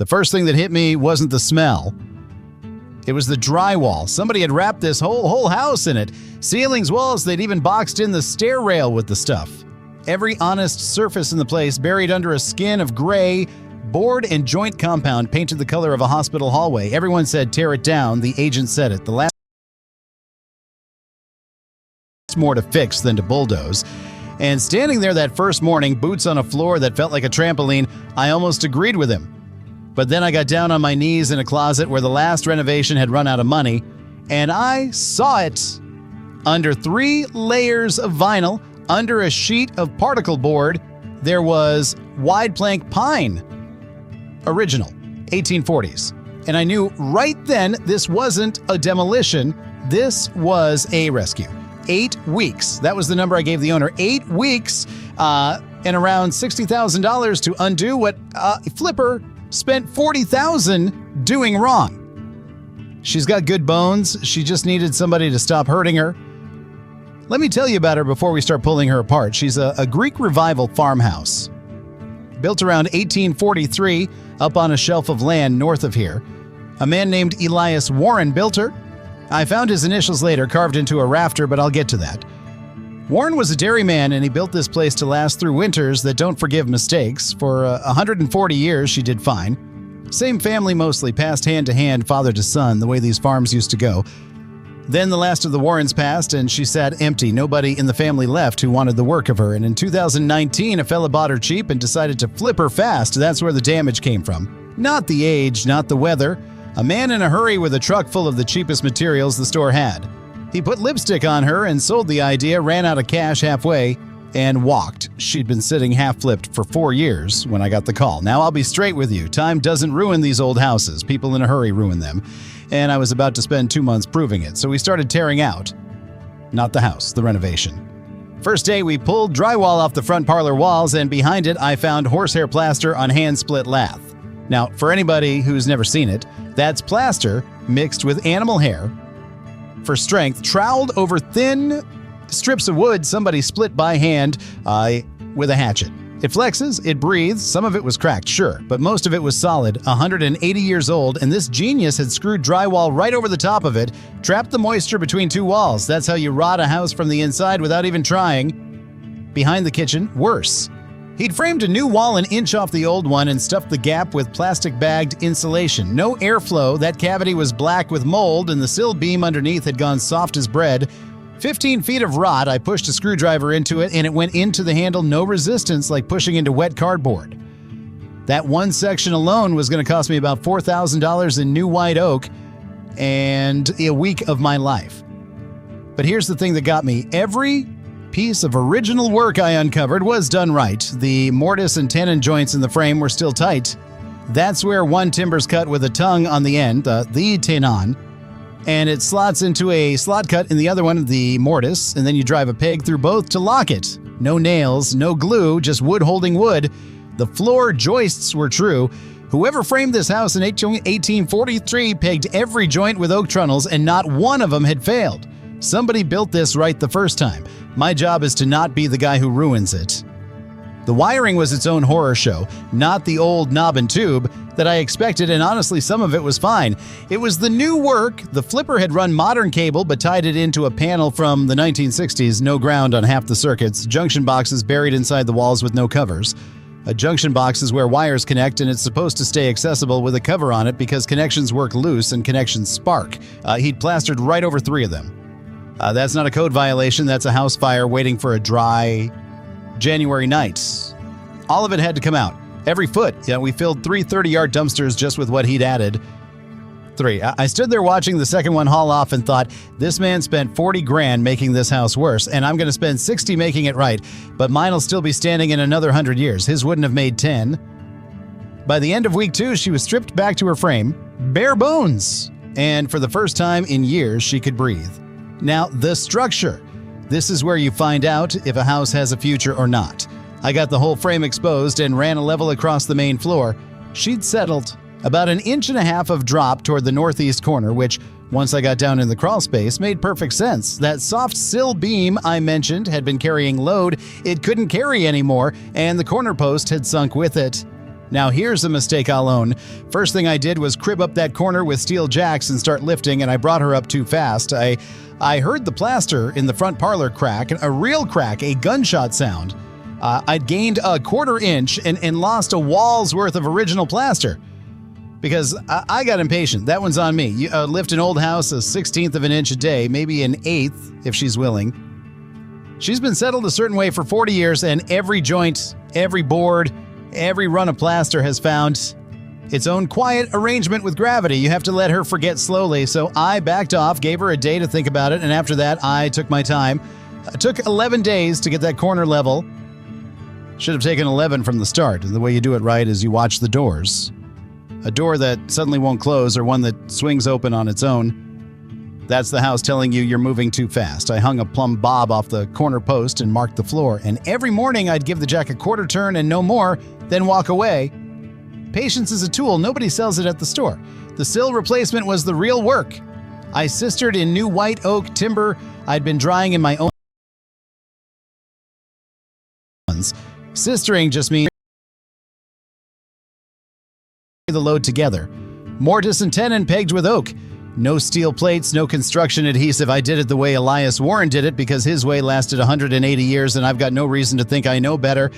The first thing that hit me wasn't the smell. It was the drywall. Somebody had wrapped this whole house in it. Ceilings, walls, they'd even boxed in the stair rail with the stuff. Every honest surface in the place buried under a skin of gray, board and joint compound painted the color of a hospital hallway. Everyone said, tear it down. The agent said it. The last more to fix than to bulldoze. And standing there that first morning, boots on a floor that felt like a trampoline, I almost agreed with him. But then I got down on my knees in a closet where the last renovation had run out of money, and I saw it. Under 3 layers of vinyl, under a sheet of particle board, there was wide plank pine. Original, 1840s. And I knew right then this wasn't a demolition, this was a rescue. 8 weeks. That was the number I gave the owner. 8 weeks and around $60,000 to undo what Flipper spent $40,000 doing wrong. She's got good bones. She just needed somebody to stop hurting her. Let me tell you about her before we start pulling her apart. She's a Greek Revival farmhouse. Built around 1843 up on a shelf of land north of here. A man named Elias Warren built her. I found his initials later carved into a rafter, but I'll get to that. Warren was a dairyman, and he built this place to last through winters that don't forgive mistakes. For 140 years, she did fine. Same family mostly, passed hand to hand, father to son, the way these farms used to go. Then the last of the Warrens passed, and she sat empty. Nobody in the family left who wanted the work of her. And in 2019, a fella bought her cheap and decided to flip her fast. That's where the damage came from. Not the age, not the weather. A man in a hurry with a truck full of the cheapest materials the store had. He put lipstick on her and sold the idea, ran out of cash halfway, and walked. She'd been sitting half-flipped for 4 years when I got the call. Now, I'll be straight with you. Time doesn't ruin these old houses. People in a hurry ruin them. And I was about to spend 2 months proving it, so we started tearing out. Not the house, the renovation. First day, we pulled drywall off the front parlor walls, and behind it, I found horsehair plaster on hand-split lath. Now, for anybody who's never seen it, that's plaster mixed with animal hair for strength, troweled over thin strips of wood somebody split by hand with a hatchet. It flexes, it breathes, some of it was cracked, sure, but most of it was solid, 180 years old, and this genius had screwed drywall right over the top of it, trapped the moisture between 2 walls. That's how you rot a house from the inside without even trying. Behind the kitchen, worse. He'd framed a new wall an inch off the old one and stuffed the gap with plastic-bagged insulation. No airflow, that cavity was black with mold, and the sill beam underneath had gone soft as bread. 15 feet of rot, I pushed a screwdriver into it, and it went into the handle, no resistance, like pushing into wet cardboard. That one section alone was going to cost me about $4,000 in new white oak and a week of my life. But here's the thing that got me. Every piece of original work I uncovered was done right. The mortise and tenon joints in the frame were still tight. That's where one timber's cut with a tongue on the end, the tenon, and it slots into a slot cut in the other one, the mortise, and then you drive a peg through both to lock it. No nails, no glue, just wood holding wood. The floor joists were true. Whoever framed this house in 1843 pegged every joint with oak trunnels, and not one of them had failed. Somebody built this right the first time. My job is to not be the guy who ruins it. The wiring was its own horror show, not the old knob and tube that I expected, and honestly, some of it was fine. It was the new work. The flipper had run modern cable but tied it into a panel from the 1960s, no ground on half the circuits, junction boxes buried inside the walls with no covers. A junction box is where wires connect, and it's supposed to stay accessible with a cover on it because connections work loose and connections spark. He'd plastered right over 3 of them. That's not a code violation, that's a house fire waiting for a dry January night. All of it had to come out. Every foot. Yeah, we filled 3 30-yard dumpsters just with what he'd added. 3. I stood there watching the second one haul off and thought, this man spent 40 grand making this house worse, and I'm going to spend 60 making it right, but mine'll still be standing in another 100 years. His wouldn't have made 10. By the end of week 2, she was stripped back to her frame, bare bones, and for the first time in years, she could breathe. Now, the structure. This is where you find out if a house has a future or not. I got the whole frame exposed and ran a level across the main floor. She'd settled. About 1.5 inches of drop toward the northeast corner, which, once I got down in the crawl space, made perfect sense. That soft sill beam I mentioned had been carrying load. It couldn't carry anymore, and the corner post had sunk with it. Now here's a mistake I'll own. First thing I did was crib up that corner with steel jacks and start lifting, and I brought her up too fast. I heard the plaster in the front parlor crack, a real crack, a gunshot sound. I'd gained a quarter inch and lost a wall's worth of original plaster. Because I got impatient. That one's on me. You lift an old house 1/16 of an inch a day, maybe an 1/8 if she's willing. She's been settled a certain way for 40 years, and every joint, every board, every run of plaster has found its own quiet arrangement with gravity. You have to let her forget slowly. So I backed off, gave her a day to think about it, and after that, I took my time. It took 11 days to get that corner level. Should have taken 11 from the start. And the way you do it right is you watch the doors. A door that suddenly won't close or one that swings open on its own. That's the house telling you you're moving too fast. I hung a plumb bob off the corner post and marked the floor, and every morning I'd give the jack a quarter turn and no more, then walk away. Patience is a tool. Nobody sells it at the store. The sill replacement was the real work. I sistered in new white oak timber I'd been drying in my own. Sistering just means the load together. Mortise and tenon pegged with oak. No steel plates, no construction adhesive. I did it the way Elias Warren did it because his way lasted 180 years and I've got no reason to think I know better.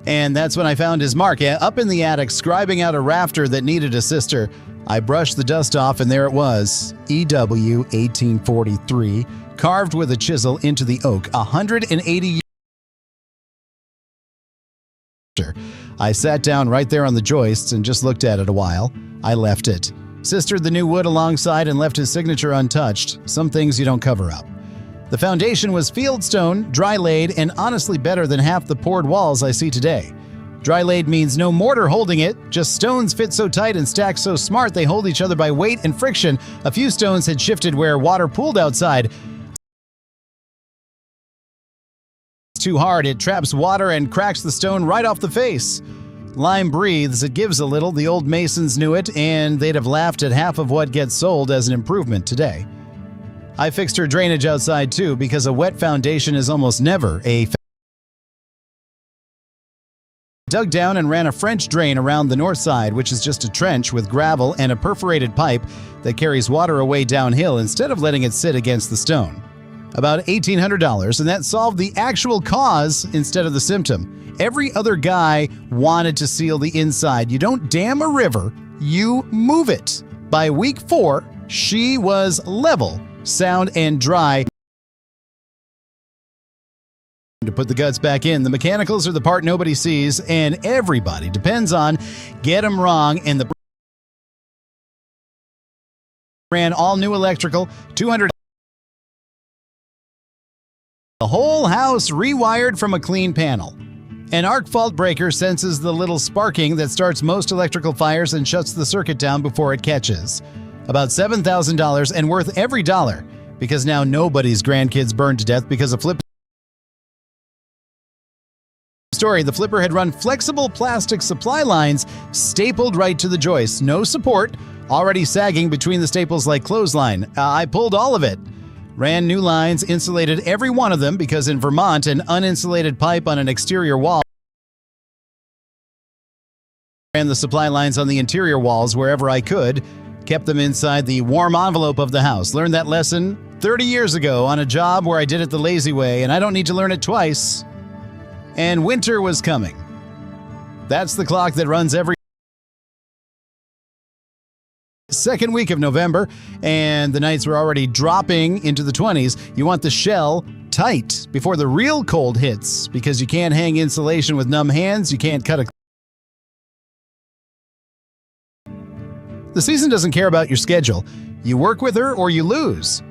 And that's when I found his mark. Up in the attic, scribing out a rafter that needed a sister. I brushed the dust off and there it was. EW 1843, carved with a chisel into the oak. 180 years. I sat down right there on the joists and just looked at it a while. I left it. Sistered the new wood alongside and left his signature untouched. Some things you don't cover up. The foundation was fieldstone, dry laid, and honestly better than half the poured walls I see today. Dry laid means no mortar holding it, just stones fit so tight and stacked so smart they hold each other by weight and friction. A few stones had shifted where water pooled outside. Too hard, it traps water and cracks the stone right off the face. Lime breathes, it gives a little. The old masons knew it, and they'd have laughed at half of what gets sold as an improvement today. I fixed her drainage outside too, because a wet foundation is almost never a dug down and ran a French drain around the north side, which is just a trench with gravel and a perforated pipe that carries water away downhill instead of letting it sit against the stone. About $1,800, and that solved the actual cause instead of the symptom. Every other guy wanted to seal the inside. You don't dam a river, you move it. By week 4, she was level, sound, and dry. To put the guts back in, the mechanicals are the part nobody sees, and everybody depends on. Get them wrong, and the ran all new electrical, 200. The whole house rewired from a clean panel. An arc fault breaker senses the little sparking that starts most electrical fires and shuts the circuit down before it catches. About $7,000 and worth every dollar, because now nobody's grandkids burned to death because of flip. Story, the flipper had run flexible plastic supply lines stapled right to the joists. No support, already sagging between the staples like clothesline. I pulled all of it. Ran new lines, insulated every one of them because in Vermont, an uninsulated pipe on an exterior wall. Ran the supply lines on the interior walls wherever I could. Kept them inside the warm envelope of the house. Learned that lesson 30 years ago on a job where I did it the lazy way, and I don't need to learn it twice. And winter was coming. That's the clock that runs every second week of November, and the nights were already dropping into the 20s. You want the shell tight before the real cold hits, because you can't hang insulation with numb hands, you can't cut a. The season doesn't care about your schedule. You work with her or you lose.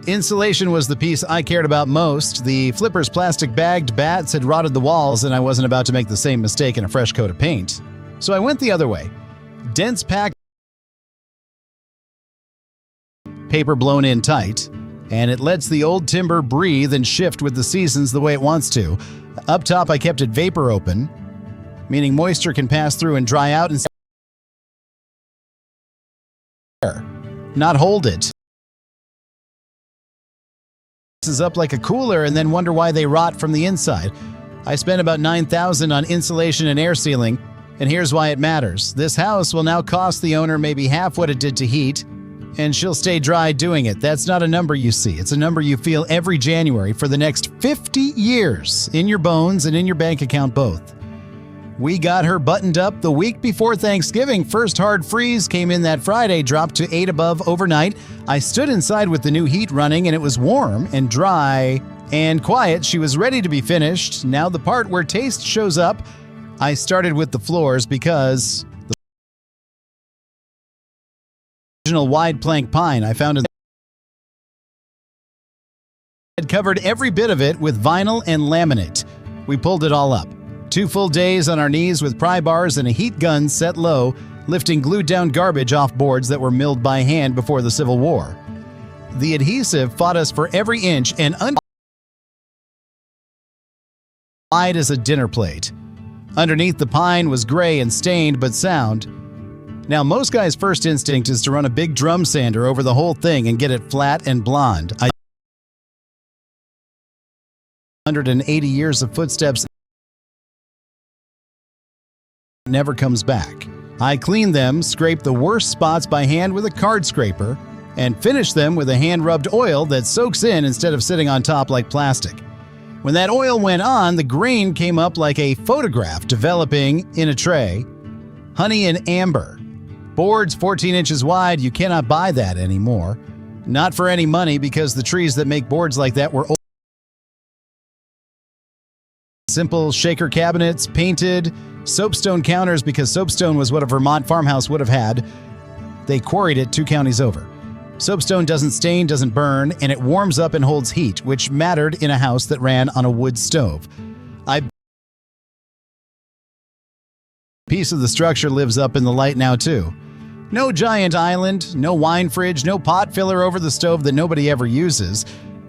Insulation was the piece I cared about most. The flipper's plastic bagged bats had rotted the walls, and I wasn't about to make the same mistake in a fresh coat of paint. So I went the other way. Dense pack paper blown in tight, and it lets the old timber breathe and shift with the seasons the way it wants to. Up top, I kept it vapor open, meaning moisture can pass through and dry out and not hold it. This is up like a cooler and then wonder why they rot from the inside. I spent about $9,000 on insulation and air sealing. And here's why it matters. This house will now cost the owner maybe half what it did to heat, and she'll stay dry doing it. That's not a number you see. It's a number you feel every January for the next 50 years, in your bones and in your bank account both. We got her buttoned up the week before Thanksgiving. First hard freeze came in that Friday, dropped to 8 above overnight. I stood inside with the new heat running, and it was warm and dry and quiet. She was ready to be finished. Now the part where taste shows up. I started with the floors because the original wide plank pine I found in had covered every bit of it with vinyl and laminate. We pulled it all up. 2 full days on our knees with pry bars and a heat gun set low, lifting glued down garbage off boards that were milled by hand before the Civil War. The adhesive fought us for every inch and wide as a dinner plate. Underneath the pine was gray and stained but sound. Now, most guys' first instinct is to run a big drum sander over the whole thing and get it flat and blonde. 180 years of footsteps never comes back. I cleaned them, scraped the worst spots by hand with a card scraper, and finished them with a hand-rubbed oil that soaks in instead of sitting on top like plastic. When that oil went on, the grain came up like a photograph developing in a tray. Honey and amber. Boards 14 inches wide, you cannot buy that anymore. Not for any money, because the trees that make boards like that were old. Simple shaker cabinets, painted, soapstone counters, because soapstone was what a Vermont farmhouse would have had. They quarried it 2 counties over. Soapstone doesn't stain, doesn't burn, and it warms up and holds heat, which mattered in a house that ran on a wood stove. A piece of the structure lives up in the light now, too. No giant island, no wine fridge, no pot filler over the stove that nobody ever uses.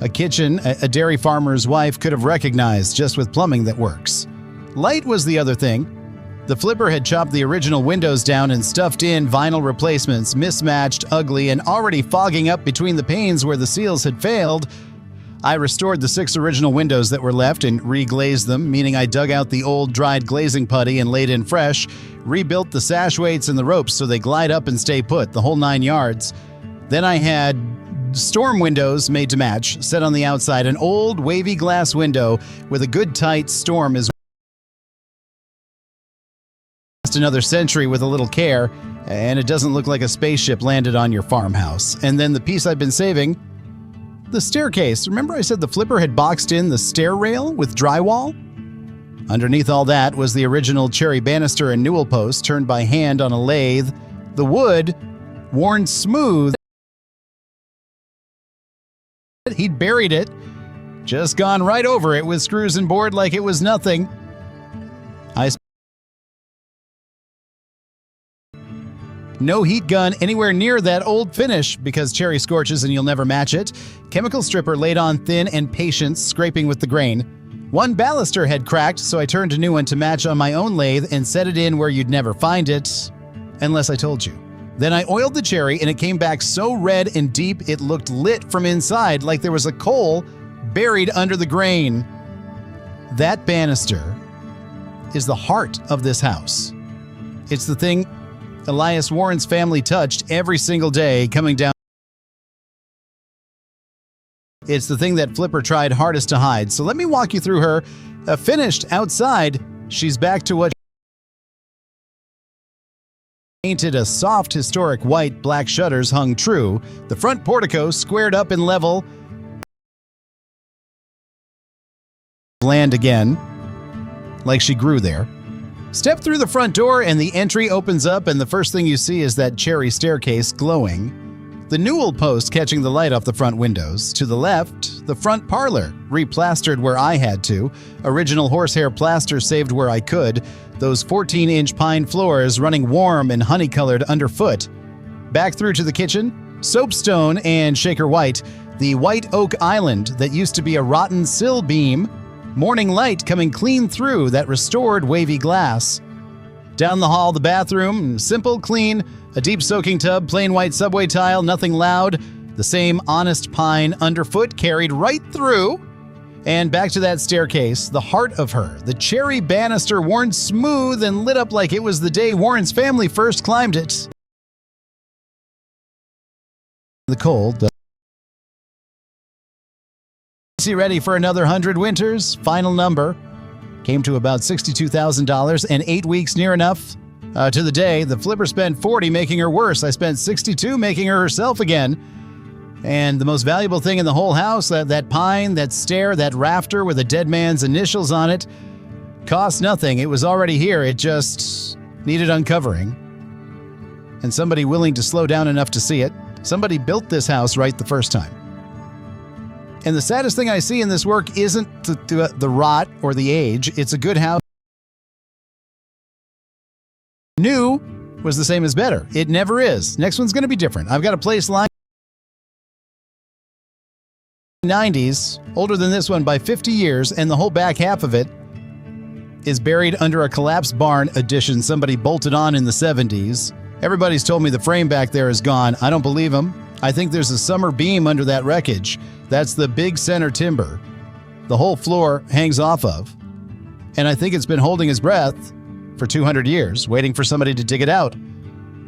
A kitchen a dairy farmer's wife could have recognized just with plumbing that works. Light was the other thing. The flipper had chopped the original windows down and stuffed in vinyl replacements, mismatched, ugly, and already fogging up between the panes where the seals had failed. I restored the 6 original windows that were left and reglazed them, meaning I dug out the old dried glazing putty and laid in fresh, rebuilt the sash weights and the ropes so they glide up and stay put, the whole 9 yards. Then I had storm windows made to match, set on the outside, an old wavy glass window with a good tight storm is another century with a little care, and it doesn't look like a spaceship landed on your farmhouse. And then the piece I've been saving, the staircase. Remember I said the flipper had boxed in the stair rail with drywall? Underneath all that was the original cherry banister and newel post turned by hand on a lathe. The wood, worn smooth. He'd buried it, just gone right over it with screws and board like it was nothing. No heat gun anywhere near that old finish because cherry scorches and you'll never match it. Chemical stripper laid on thin and patience, scraping with the grain. One baluster had cracked, so I turned a new one to match on my own lathe and set it in where you'd never find it, unless I told you. Then I oiled the cherry and it came back so red and deep it looked lit from inside, like there was a coal buried under the grain. That banister is the heart of this house. It's the thing Elias Warren's family touched every single day coming down. It's the thing that Flipper tried hardest to hide. So let me walk you through her. Finished outside, she's back to what painted a soft historic white, black shutters hung true. The front portico squared up and level. Land again, like she grew there. Step through the front door and the entry opens up, and the first thing you see is that cherry staircase glowing. The newel post catching the light off the front windows. To the left, the front parlor, replastered where I had to. Original horsehair plaster saved where I could. Those 14-inch pine floors running warm and honey-colored underfoot. Back through to the kitchen, soapstone and shaker white. The white oak island that used to be a rotten sill beam. Morning light coming clean through that restored wavy glass. Down the hall, the bathroom, simple, clean, a deep soaking tub, plain white subway tile, nothing loud. The same honest pine underfoot carried right through. And back to that staircase, the heart of her, the cherry banister worn smooth and lit up like it was the day Warren's family first climbed it. The cold. Is he ready for another 100 winters? Final number came to about $62,000 and 8 weeks near enough. To the day, the flipper spent 40 making her worse. I spent 62 making her herself again. And the most valuable thing in the whole house, that pine, that stair, that rafter with a dead man's initials on it, cost nothing. It was already here. It just needed uncovering. And somebody willing to slow down enough to see it. Somebody built this house right the first time. And the saddest thing I see in this work isn't the rot or the age. It's a good house. New was the same as better. It never is. Next one's going to be different. I've got a place lined 90s, older than this one by 50 years, and the whole back half of it is buried under a collapsed barn addition somebody bolted on in the 70s. Everybody's told me the frame back there is gone. I don't believe them. I think there's a summer beam under that wreckage. That's the big center timber the whole floor hangs off of. And I think it's been holding its breath for 200 years, waiting for somebody to dig it out.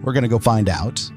We're going to go find out.